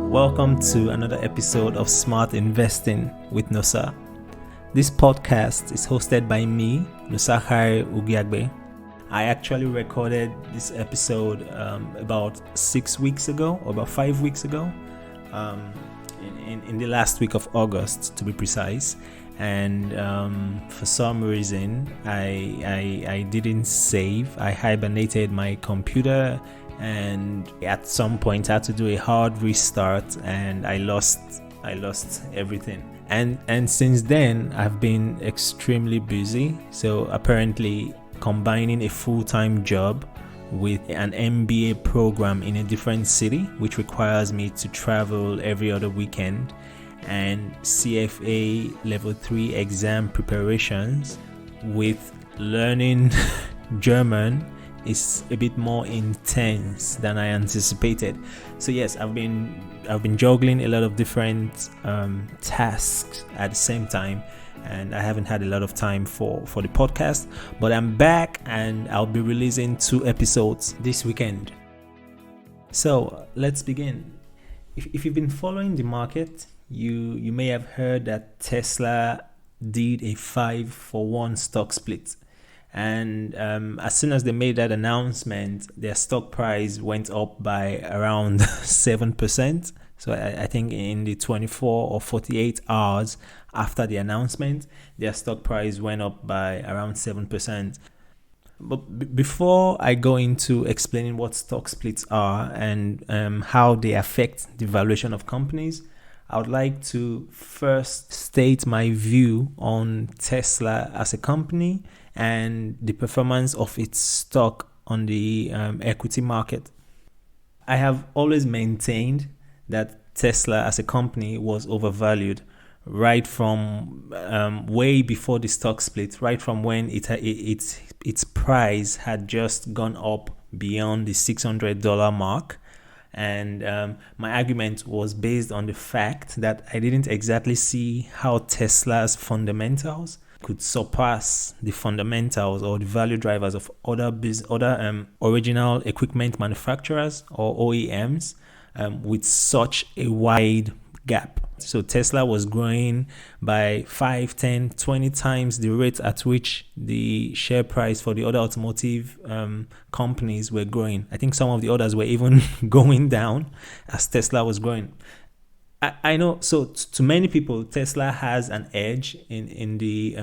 Welcome to another episode of Smart Investing with Nosa. This podcast is hosted by me, Nosahari Ugiagbe. I actually recorded this episode about 6 weeks ago, or about 5 weeks ago, in the last week of August, to be precise. And for some reason, I didn't save. I hibernated my computer, and at some point I had to do a hard restart, and I lost everything. And since then, I've been extremely busy. So apparently, combining a full-time job with an MBA program in a different city, which requires me to travel every other weekend, and CFA level 3 exam preparations with learning German is a bit more intense than I anticipated. So yes, I've been juggling a lot of different tasks at the same time, and I haven't had a lot of time for the podcast, but I'm back and I'll be releasing 2 episodes this weekend. So let's begin. If you've been following the market, you may have heard that Tesla did a 5-for-1 stock split. And as soon as they made that announcement, their stock price went up by around 7%. So I think in the 24 or 48 hours after the announcement, their stock price went up by around 7%. But before I go into explaining what stock splits are and how they affect the valuation of companies, I would like to first state my view on Tesla as a company and the performance of its stock on the equity market. I have always maintained that Tesla as a company was overvalued right from way before the stock split, right from when its price had just gone up beyond the $600 mark. And my argument was based on the fact that I didn't exactly see how Tesla's fundamentals could surpass the fundamentals or the value drivers of other original equipment manufacturers or OEMs with such a wide gap. So Tesla was growing by 5, 10, 20 times the rate at which the share price for the other automotive companies were growing. I think some of the others were even going down as Tesla was growing. I know, so to many people, Tesla has an edge in the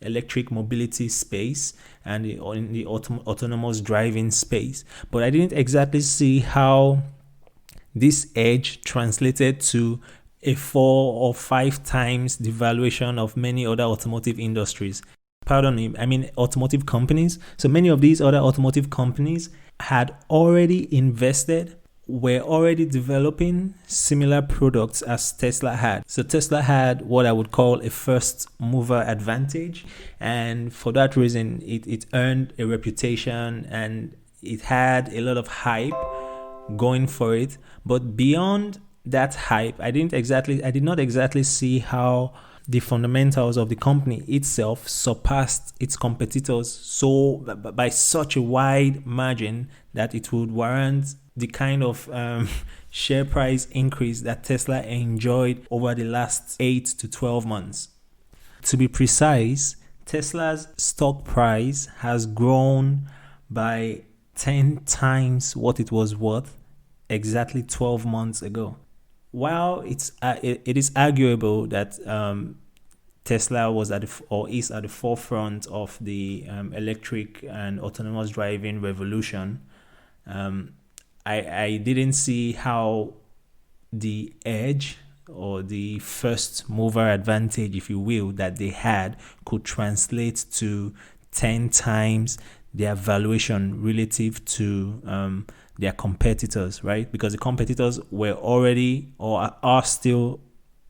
electric mobility space and in the autonomous driving space. But I didn't exactly see how this edge translated to a 4 or 5 times the valuation of many other automotive industries. Pardon me, I mean automotive companies. So many of these other automotive companies had already invested, were already developing similar products as Tesla had. So Tesla had what I would call a first mover advantage, and for that reason it earned a reputation and it had a lot of hype going for it. But beyond that hype, I did not exactly see how the fundamentals of the company itself surpassed its competitors so by such a wide margin that it would warrant the kind of share price increase that Tesla enjoyed over the last 8 to 12 months. To be precise, Tesla's stock price has grown by 10 times what it was worth exactly 12 months ago. While it is arguable that Tesla was is at the forefront of the electric and autonomous driving revolution, I didn't see how the edge or the first mover advantage, if you will, that they had could translate to 10 times their valuation relative to their competitors, right? Because the competitors were already or are still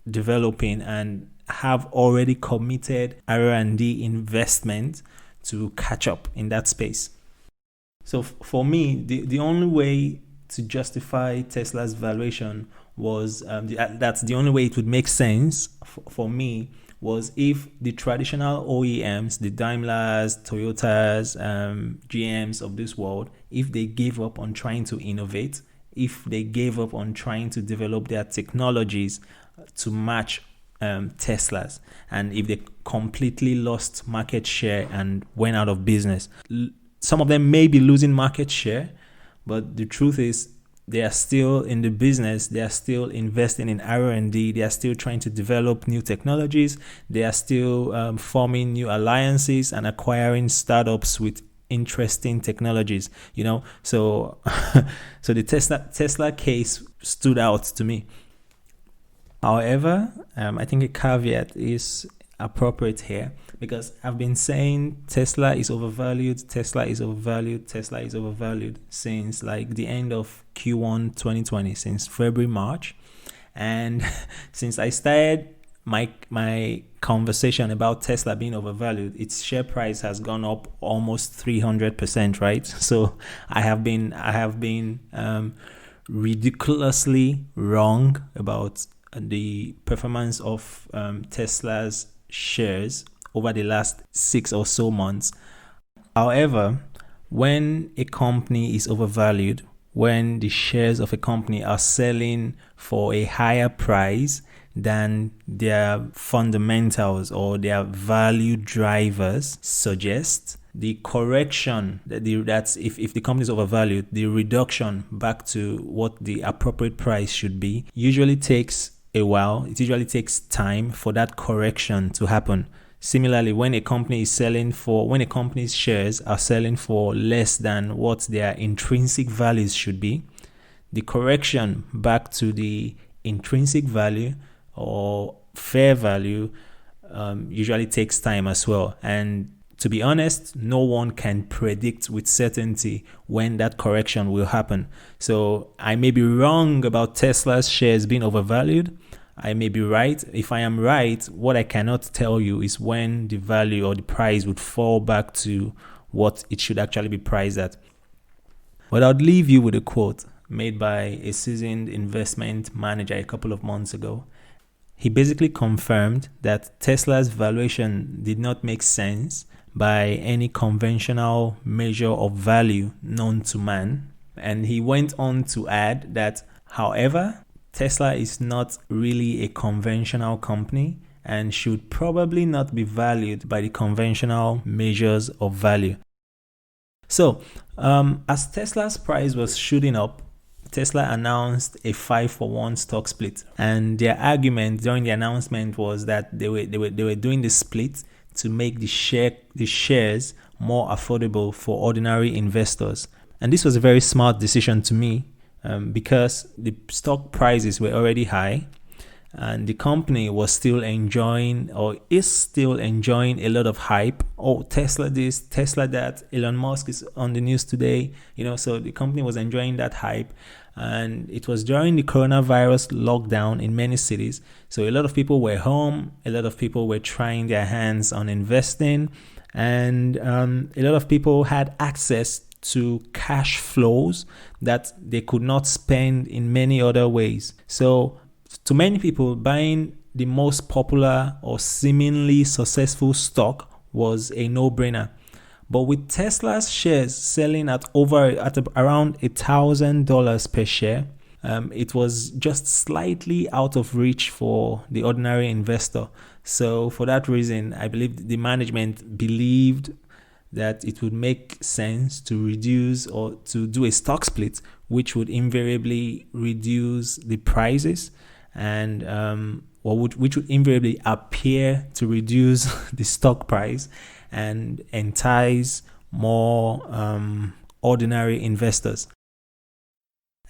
developing and have already committed R&D investment to catch up in that space. So for me, the only way to justify Tesla's valuation was that's the only way it would make sense for me was if the traditional OEMs, the Daimlers, Toyotas, GMs of this world, if they gave up on trying to innovate if they gave up on trying to develop their technologies to match Tesla's, and if they completely lost market share and went out of business. Some of them may be losing market share, but the truth is they are still in the business. They are still investing in R&D. They are still trying to develop new technologies. They are still forming new alliances and acquiring startups with interesting technologies, so so the Tesla case stood out to me. However, I think a caveat is appropriate here, because I've been saying Tesla is overvalued since like the end of Q1 2020, since February, March. And since I started my conversation about Tesla being overvalued, its share price has gone up almost 300%, right? So I have been ridiculously wrong about the performance of Tesla's shares over the last 6 or so months. However, when a company is overvalued, when the shares of a company are selling for a higher price than their fundamentals or their value drivers suggest, the correction, that's if the company is overvalued, the reduction back to what the appropriate price should be usually takes a while. It usually takes time for that correction to happen. Similarly, when a company's shares are selling for less than what their intrinsic values should be, the correction back to the intrinsic value or fair value usually takes time as well. And to be honest, no one can predict with certainty when that correction will happen. So I may be wrong about Tesla's shares being overvalued. I may be right. If I am right, what I cannot tell you is when the value or the price would fall back to what it should actually be priced at. But I'd leave you with a quote made by a seasoned investment manager a couple of months ago. He basically confirmed that Tesla's valuation did not make sense by any conventional measure of value known to man. And he went on to add that, however, Tesla is not really a conventional company and should probably not be valued by the conventional measures of value. So, as Tesla's price was shooting up, Tesla announced a 5-for-1 stock split, and their argument during the announcement was that they were doing the split to make the shares more affordable for ordinary investors. And this was a very smart decision to me, because the stock prices were already high and the company was still enjoying or is still enjoying a lot of hype. Oh, Tesla this, Tesla that, Elon Musk is on the news today, so the company was enjoying that hype. And it was during the coronavirus lockdown in many cities. So a lot of people were home, a lot of people were trying their hands on investing, and a lot of people had access to cash flows that they could not spend in many other ways. So to many people, buying the most popular or seemingly successful stock was a no-brainer. But with Tesla's shares selling at around $1,000 per share, it was just slightly out of reach for the ordinary investor. So for that reason, I believe the management believed that it would make sense to reduce or to do a stock split, which would invariably reduce the prices and which would invariably appear to reduce the stock price and entice more ordinary investors.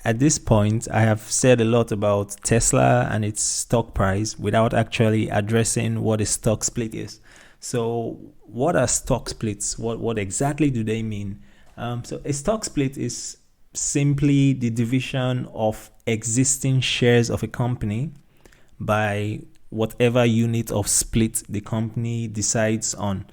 At this point, I have said a lot about Tesla and its stock price without actually addressing what a stock split is. So what are stock splits? What exactly do they mean? So a stock split is simply the division of existing shares of a company by whatever unit of split the company decides on.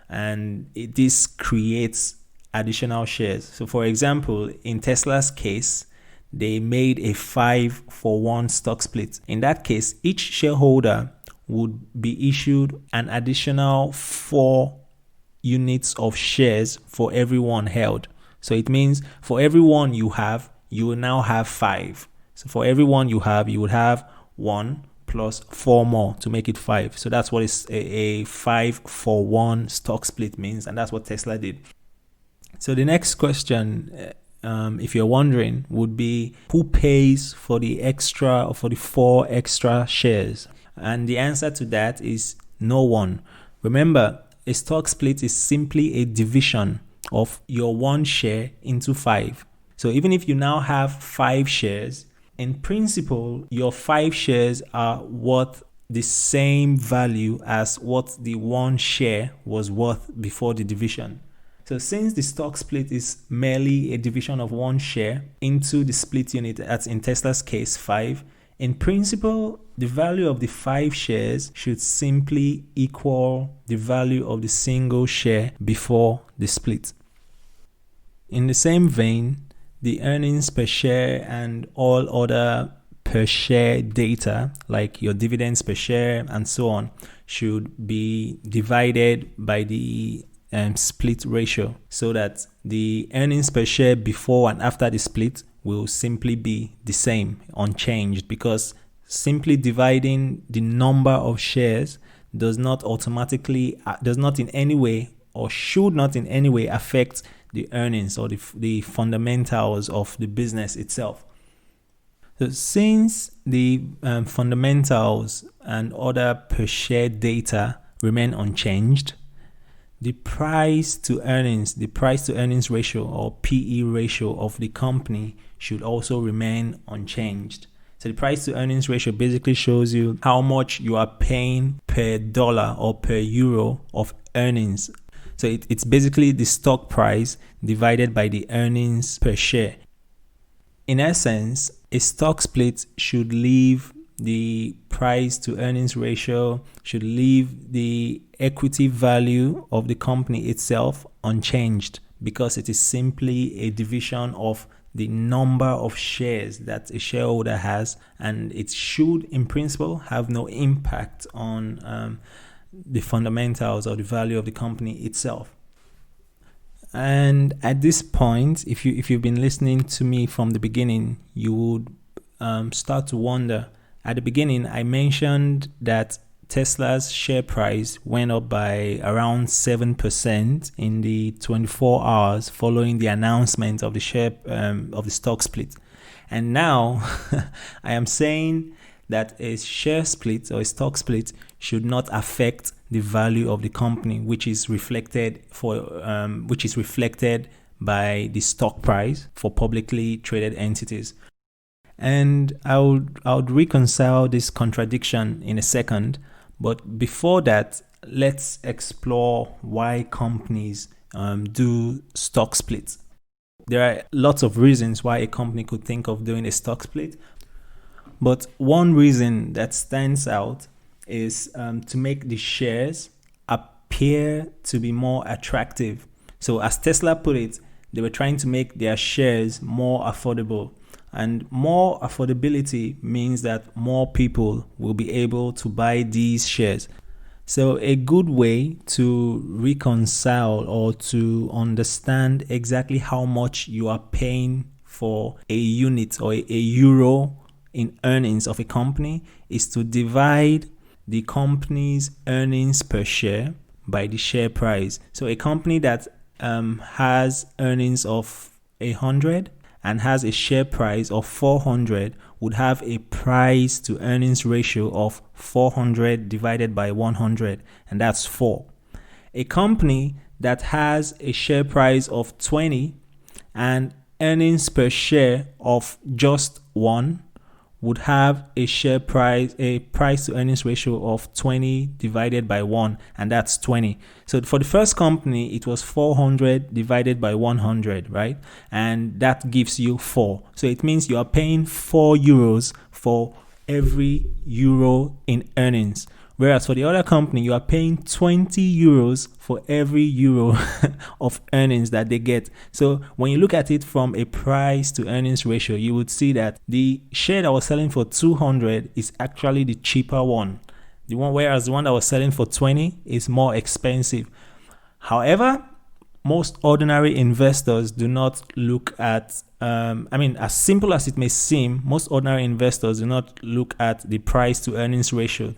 And this creates additional shares. So for example, in Tesla's case, they made a 5-for-1 stock split. In that case, each shareholder would be issued an additional 4 units of shares for every one held. So it means for every one you have, you will now have 5. So for every 1 you have, you would have 1 plus 4 more to make it 5. So that's what is a 5-for-1 stock split means, and that's what Tesla did. So the next question, if you're wondering, would be who pays for the extra or for the 4 extra shares? And the answer to that is no one. Remember, a stock split is simply a division of your 1 share into 5. So even if you now have 5 shares, in principle, your 5 shares are worth the same value as what the 1 share was worth before the division. So since the stock split is merely a division of 1 share into the split unit, as in Tesla's case 5, in principle, the value of the 5 shares should simply equal the value of the single share before the split. In the same vein, the earnings per share and all other per share data, like your dividends per share and so on, should be divided by the split ratio, so that the earnings per share before and after the split will simply be the same, unchanged, because simply dividing the number of shares does not in any way or should not in any way affect the earnings or the fundamentals of the business itself. So since the fundamentals and other per share data remain unchanged, the price to earnings ratio or PE ratio of the company should also remain unchanged. So the price to earnings ratio basically shows you how much you are paying per dollar or per euro of earnings. So it's basically the stock price divided by the earnings per share. In essence, a stock split should leave the price to earnings ratio, should leave the equity value of the company itself unchanged, because it is simply a division of the number of shares that a shareholder has, and it should in principle have no impact on the fundamentals or the value of the company itself. And at this point, if you've been listening to me from the beginning, you would start to wonder. At the beginning, I mentioned that Tesla's share price went up by around 7% in the 24 hours following the announcement of the stock split. And now I am saying that a share split or a stock split should not affect the value of the company, which is reflected by the stock price for publicly traded entities. And I would reconcile this contradiction in a second, but before that, let's explore why companies do stock splits. There are lots of reasons why a company could think of doing a stock split, but one reason that stands out is to make the shares appear to be more attractive. So as Tesla put it, they were trying to make their shares more affordable. And more affordability means that more people will be able to buy these shares. So a good way to reconcile or to understand exactly how much you are paying for a unit or a euro in earnings of a company is to divide the company's earnings per share by the share price. So a company that has earnings of 100 and has a share price of 400 would have a price to earnings ratio of 400 divided by 100, and that's 4. A company that has a share price of 20 and earnings per share of just 1 would have a price to earnings ratio of 20 divided by 1, and that's 20. So for the first company, it was 400 divided by 100, right? And that gives you 4. So it means you are paying 4 euros for every euro in earnings. Whereas for the other company, you are paying 20 euros for every euro of earnings that they get. So when you look at it from a price to earnings ratio, you would see that the share that was selling for 200 is actually the cheaper one. Whereas the one that was selling for 20 is more expensive. However, most ordinary investors do not look at, as simple as it may seem, most ordinary investors do not look at the price to earnings ratio.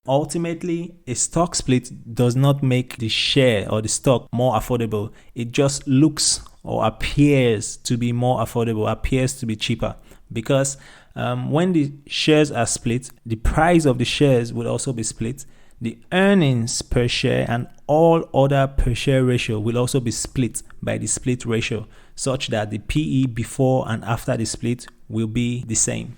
Ultimately, a stock split does not make the share or the stock more affordable. It just looks or appears to be more affordable, appears to be cheaper, because when the shares are split, the price of the shares will also be split. The earnings per share and all other per share ratio will also be split by the split ratio, such that the PE before and after the split will be the same.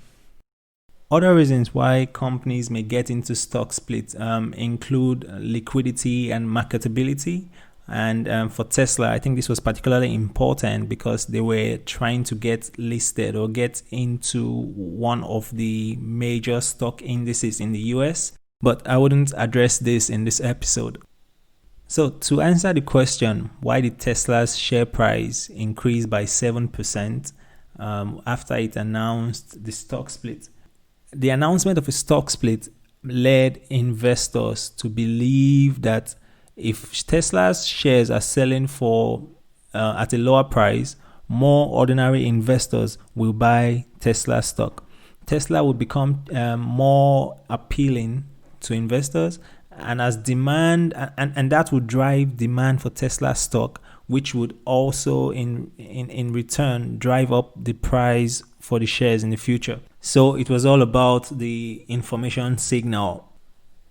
Other reasons why companies may get into stock split include liquidity and marketability. And for Tesla, I think this was particularly important because they were trying to get listed or get into one of the major stock indices in the US. But I wouldn't address this in this episode. So to answer the question, why did Tesla's share price increase by 7% after it announced the stock split? The announcement of a stock split led investors to believe that if Tesla's shares are selling for at a lower price, more ordinary investors will buy Tesla stock. Tesla will become more appealing to investors, and as demand and that would drive demand for Tesla stock, which would also in return drive up the price for the shares in the future. So it was all about the information signal.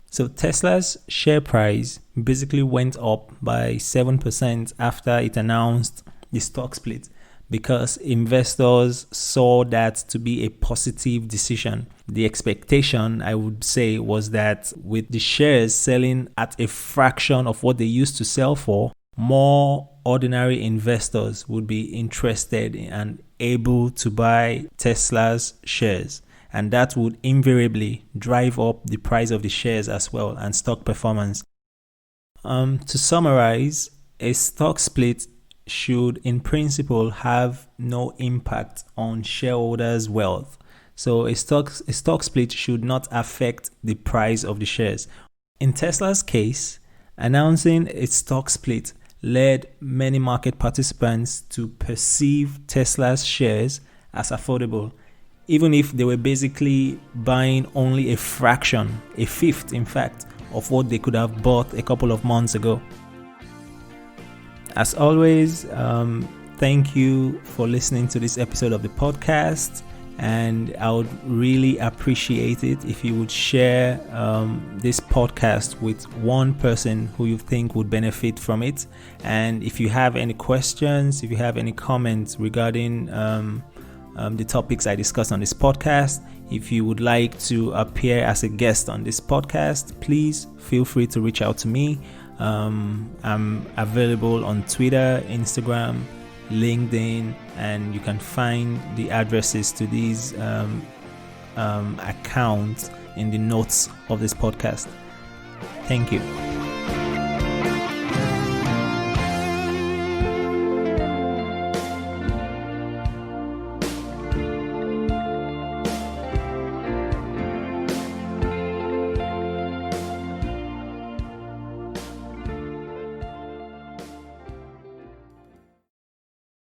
So Tesla's share price basically went up by 7% after it announced the stock split, because investors saw that to be a positive decision. The expectation, I would say, was that with the shares selling at a fraction of what they used to sell for, more ordinary investors would be interested and able to buy Tesla's shares. And that would invariably drive up the price of the shares as well and stock performance. To summarize, a stock split should in principle have no impact on shareholders' wealth. So a stock split should not affect the price of the shares. In Tesla's case, announcing a stock split led many market participants to perceive Tesla's shares as affordable, even if they were basically buying only a fraction, a fifth in fact, of what they could have bought a couple of months ago. As always, thank you for listening to this episode of the podcast, and I would really appreciate it if you would share this podcast with one person who you think would benefit from it. And if you have any questions, if you have any comments regarding the topics I discussed on this podcast, if you would like to appear as a guest on this podcast, please feel free to reach out to me. I'm available on Twitter, Instagram, LinkedIn, and you can find the addresses to these accounts in the notes of this podcast. Thank you.